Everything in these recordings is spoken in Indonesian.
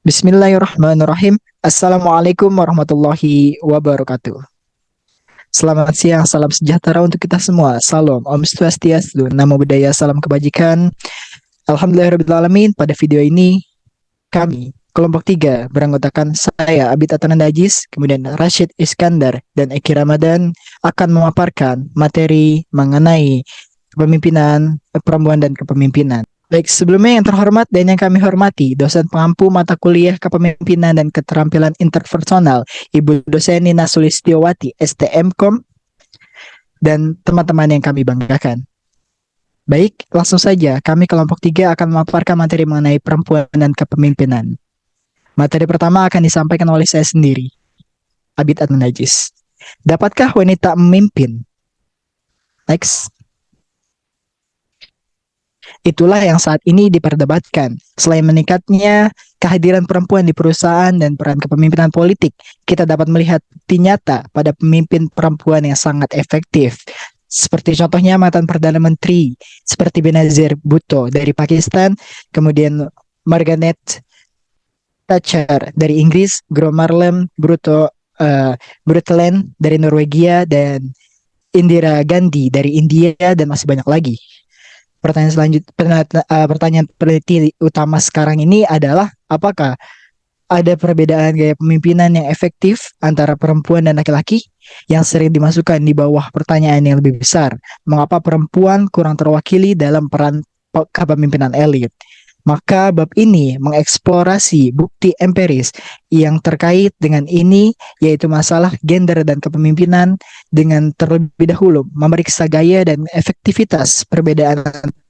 Bismillahirrahmanirrahim. Assalamualaikum warahmatullahi wabarakatuh. Selamat siang, salam sejahtera untuk kita semua. Salam, Om Swastiastu, Namo Buddhaya, salam kebajikan. Alhamdulillahirrahmanirrahim. Pada video ini, kami, kelompok 3, beranggotakan saya, Abid Atanan Dajis, kemudian Rashid Iskandar, dan Eki Ramadan, akan memaparkan materi mengenai kepemimpinan, perempuan dan kepemimpinan. Baik, sebelumnya yang terhormat dan yang kami hormati, dosen pengampu mata kuliah kepemimpinan dan keterampilan interpersonal, Ibu dosen Nina Sulistiowati, STMKOM, dan teman-teman yang kami banggakan. Baik, langsung saja kami kelompok 3 akan memaparkan materi mengenai perempuan dan kepemimpinan. Materi pertama akan disampaikan oleh saya sendiri, Abid Adnan Najis. Dapatkah wanita memimpin? Next. Itulah yang saat ini diperdebatkan. Selain meningkatnya kehadiran perempuan di perusahaan dan peran kepemimpinan politik, kita dapat melihat bukti nyata pada pemimpin perempuan yang sangat efektif. Seperti contohnya mantan Perdana Menteri seperti Benazir Bhutto dari Pakistan, kemudian Margaret Thatcher dari Inggris, Gro Harlem Brundtland dari Norwegia, dan Indira Gandhi dari India, dan masih banyak lagi. Pertanyaan peneliti utama sekarang ini adalah apakah ada perbedaan gaya pemimpinan yang efektif antara perempuan dan laki-laki yang sering dimasukkan di bawah pertanyaan yang lebih besar. Mengapa perempuan kurang terwakili dalam peran kepemimpinan elit? Maka bab ini mengeksplorasi bukti empiris yang terkait dengan ini, yaitu masalah gender dan kepemimpinan, dengan terlebih dahulu memeriksa gaya dan efektivitas perbedaan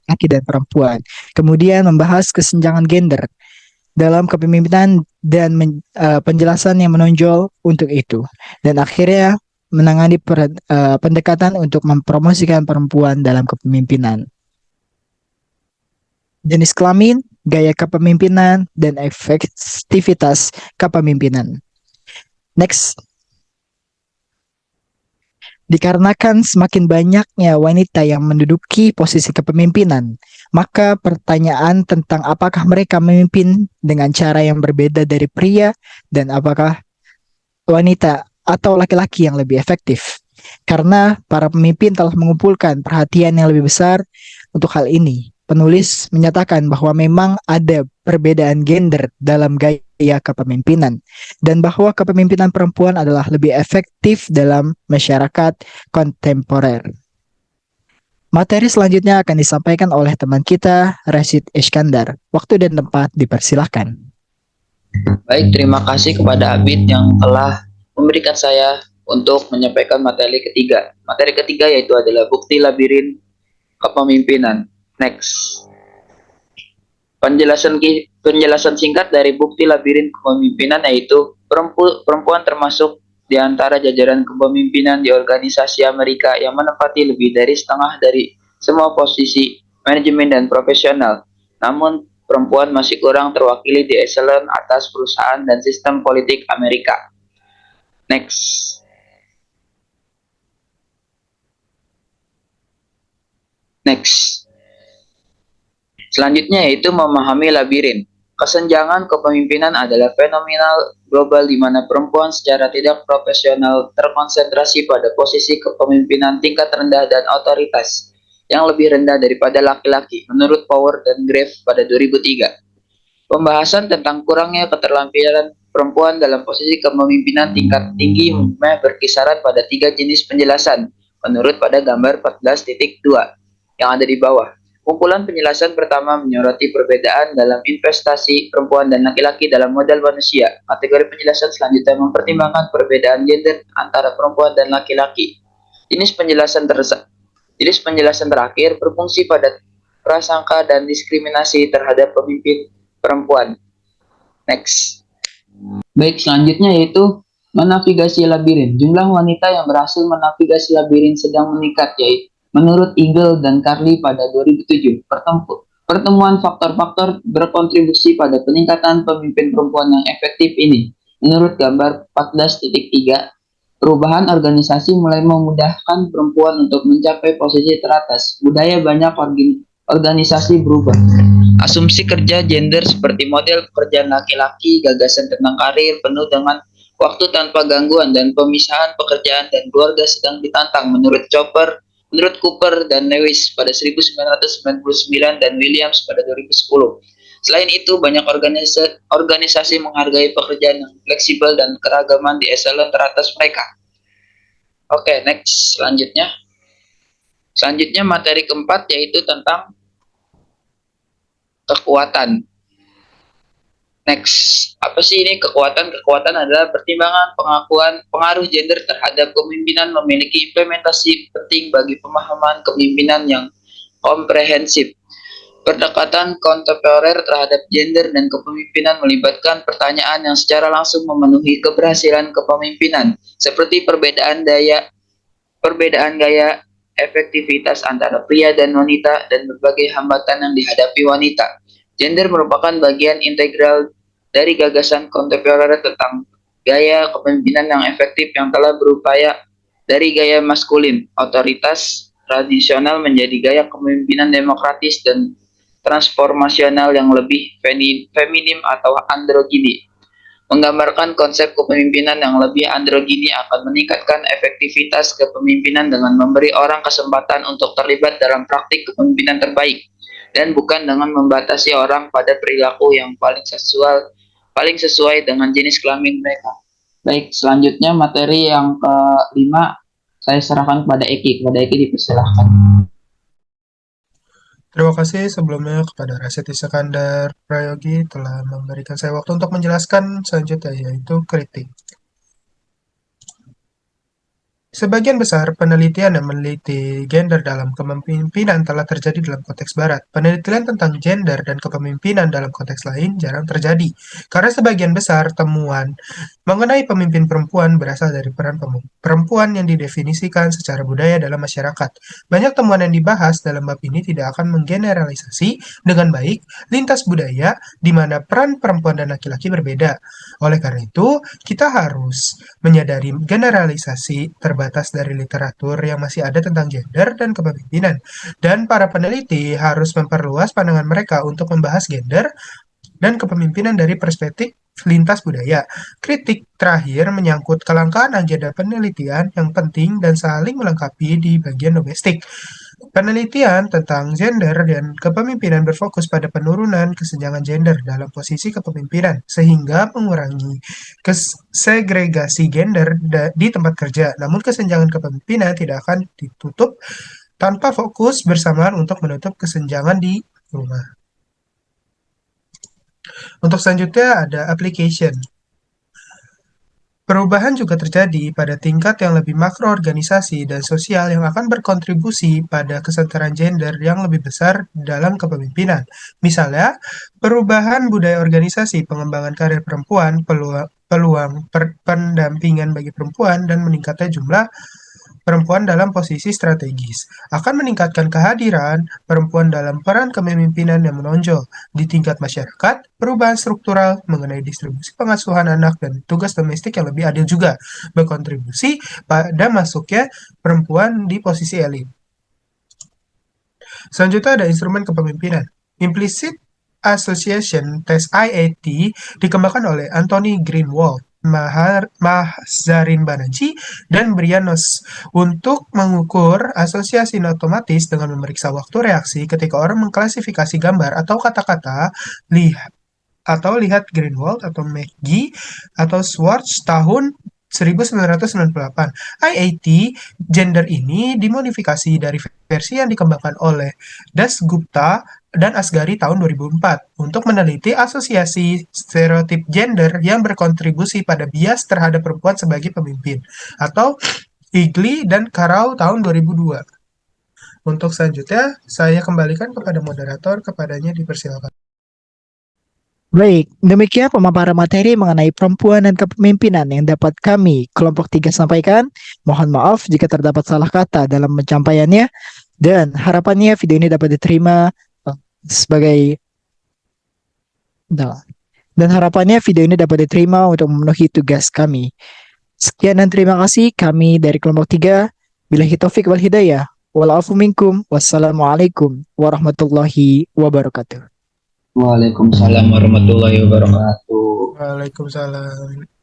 laki dan perempuan. Kemudian membahas kesenjangan gender dalam kepemimpinan dan penjelasan yang menonjol untuk itu. Dan akhirnya menangani pendekatan untuk mempromosikan perempuan dalam kepemimpinan. Jenis kelamin, gaya kepemimpinan, dan efektivitas kepemimpinan. Next. Dikarenakan semakin banyaknya wanita yang menduduki posisi kepemimpinan, maka pertanyaan tentang apakah mereka memimpin dengan cara yang berbeda dari pria dan apakah wanita atau laki-laki yang lebih efektif. Karena para pemimpin telah mengumpulkan perhatian yang lebih besar untuk hal ini. Penulis menyatakan bahwa memang ada perbedaan gender dalam gaya kepemimpinan dan bahwa kepemimpinan perempuan adalah lebih efektif dalam masyarakat kontemporer. Materi selanjutnya akan disampaikan oleh teman kita, Rashid Iskandar. Waktu dan tempat dipersilahkan. Baik, terima kasih kepada Abid yang telah memberikan saya untuk menyampaikan materi ketiga. Materi ketiga yaitu adalah bukti labirin kepemimpinan. Next. Penjelasan singkat dari bukti labirin kepemimpinan yaitu perempuan termasuk di antara jajaran kepemimpinan di organisasi Amerika yang menempati lebih dari setengah dari semua posisi manajemen dan profesional. Namun, perempuan masih kurang terwakili di eselon atas perusahaan dan sistem politik Amerika. Next. Next. Selanjutnya yaitu memahami labirin. Kesenjangan kepemimpinan adalah fenomenal global di mana perempuan secara tidak profesional terkonsentrasi pada posisi kepemimpinan tingkat rendah dan otoritas yang lebih rendah daripada laki-laki, menurut Power dan Grave pada 2003. Pembahasan tentang kurangnya keterampilan perempuan dalam posisi kepemimpinan tingkat tinggi umumnya berkisaran pada 3 jenis penjelasan, menurut pada gambar 14.2 yang ada di bawah. Kumpulan penjelasan pertama menyoroti perbedaan dalam investasi perempuan dan laki-laki dalam modal manusia. Kategori penjelasan selanjutnya mempertimbangkan perbedaan gender antara perempuan dan laki-laki. Jenis penjelasan terakhir berfungsi pada prasangka dan diskriminasi terhadap pemimpin perempuan. Next. Baik, selanjutnya yaitu menavigasi labirin. Jumlah wanita yang berhasil menavigasi labirin sedang meningkat, yaitu menurut Eagle dan Carly pada 2007, pertemuan faktor-faktor berkontribusi pada peningkatan pemimpin perempuan yang efektif ini. Menurut gambar 14.3, perubahan organisasi mulai memudahkan perempuan untuk mencapai posisi teratas. Budaya banyak organisasi berubah. Asumsi kerja gender seperti model pekerjaan laki-laki, gagasan tentang karir penuh dengan waktu tanpa gangguan dan pemisahan pekerjaan dan keluarga sedang ditantang menurut Cooper dan Lewis pada 1999 dan Williams pada 2010. Selain itu, banyak organisasi menghargai pekerjaan yang fleksibel dan keragaman di eselon teratas mereka. Oke, next. Selanjutnya materi keempat yaitu tentang kekuatan. Next, apa sih ini kekuatan? Kekuatan adalah pertimbangan pengaruh gender terhadap kepemimpinan memiliki implementasi penting bagi pemahaman kepemimpinan yang komprehensif. Pendekatan kontemporer terhadap gender dan kepemimpinan melibatkan pertanyaan yang secara langsung memenuhi keberhasilan kepemimpinan, seperti perbedaan gaya, efektivitas antara pria dan wanita, dan berbagai hambatan yang dihadapi wanita. Gender merupakan bagian integral dari gagasan kontemporer tentang gaya kepemimpinan yang efektif yang telah berupaya dari gaya maskulin, otoritas tradisional menjadi gaya kepemimpinan demokratis dan transformasional yang lebih feminim atau androgini. Menggambarkan konsep kepemimpinan yang lebih androgini akan meningkatkan efektivitas kepemimpinan dengan memberi orang kesempatan untuk terlibat dalam praktik kepemimpinan terbaik dan bukan dengan membatasi orang pada perilaku yang paling sesuai dengan jenis kelamin mereka. Baik, selanjutnya materi yang kelima saya serahkan kepada Eki. Kepada Eki dipersilahkan. Terima kasih sebelumnya kepada Rasyid Iskandar Prayogi telah memberikan saya waktu untuk menjelaskan selanjutnya yaitu kritik. Sebagian besar penelitian yang meneliti gender dalam kepemimpinan telah terjadi dalam konteks barat. Penelitian tentang gender dan kepemimpinan dalam konteks lain jarang terjadi, karena sebagian besar temuan mengenai pemimpin perempuan berasal dari peran perempuan yang didefinisikan secara budaya dalam masyarakat. Banyak temuan yang dibahas dalam bab ini tidak akan menggeneralisasi dengan baik lintas budaya di mana peran perempuan dan laki-laki berbeda. Oleh karena itu, kita harus menyadari generalisasi terbatas dari literatur yang masih ada tentang gender dan kepemimpinan. Dan para peneliti harus memperluas pandangan mereka untuk membahas gender dan kepemimpinan dari perspektif lintas budaya. Kritik terakhir menyangkut kelangkaan agenda penelitian yang penting dan saling melengkapi di bagian domestik. Penelitian tentang gender dan kepemimpinan berfokus pada penurunan kesenjangan gender dalam posisi kepemimpinan, sehingga mengurangi segregasi gender di tempat kerja. Namun kesenjangan kepemimpinan tidak akan ditutup tanpa fokus bersamaan untuk menutup kesenjangan di rumah. Untuk selanjutnya ada application. Perubahan juga terjadi pada tingkat yang lebih makro organisasi dan sosial yang akan berkontribusi pada kesetaraan gender yang lebih besar dalam kepemimpinan. Misalnya, perubahan budaya organisasi, pengembangan karir perempuan, peluang pendampingan bagi perempuan, dan meningkatnya jumlah perempuan dalam posisi strategis akan meningkatkan kehadiran perempuan dalam peran kepemimpinan yang menonjol di tingkat masyarakat. Perubahan struktural mengenai distribusi pengasuhan anak dan tugas domestik yang lebih adil juga berkontribusi pada masuknya perempuan di posisi elit. Selanjutnya ada instrumen kepemimpinan. Implicit Association Test IAT dikembangkan oleh Anthony Greenwald, Mahzarin Banerjee, dan Brianos untuk mengukur asosiasi otomatis dengan memeriksa waktu reaksi ketika orang mengklasifikasi gambar atau kata-kata. Lihat Greenwald atau McGee atau Schwartz tahun 1998. IAT gender ini dimodifikasi dari versi yang dikembangkan oleh Dasgupta dan Asghari tahun 2004 untuk meneliti asosiasi stereotip gender yang berkontribusi pada bias terhadap perempuan sebagai pemimpin, atau Igli dan Karau tahun 2002. Untuk selanjutnya, saya kembalikan kepada moderator, kepadanya dipersilakan. Baik, demikian pemaparan materi mengenai perempuan dan kepemimpinan yang dapat kami kelompok 3 sampaikan. Mohon maaf jika terdapat salah kata dalam penyampaiannya, dan harapannya video ini dapat diterima sebagai untuk memenuhi tugas kami. Sekian dan terima kasih kami dari kelompok 3. Billahi taufik wal hidayah. Wal afu minkum. Wassalamualaikum warahmatullahi wabarakatuh. Waalaikumsalam warahmatullahi wabarakatuh. Waalaikumsalam.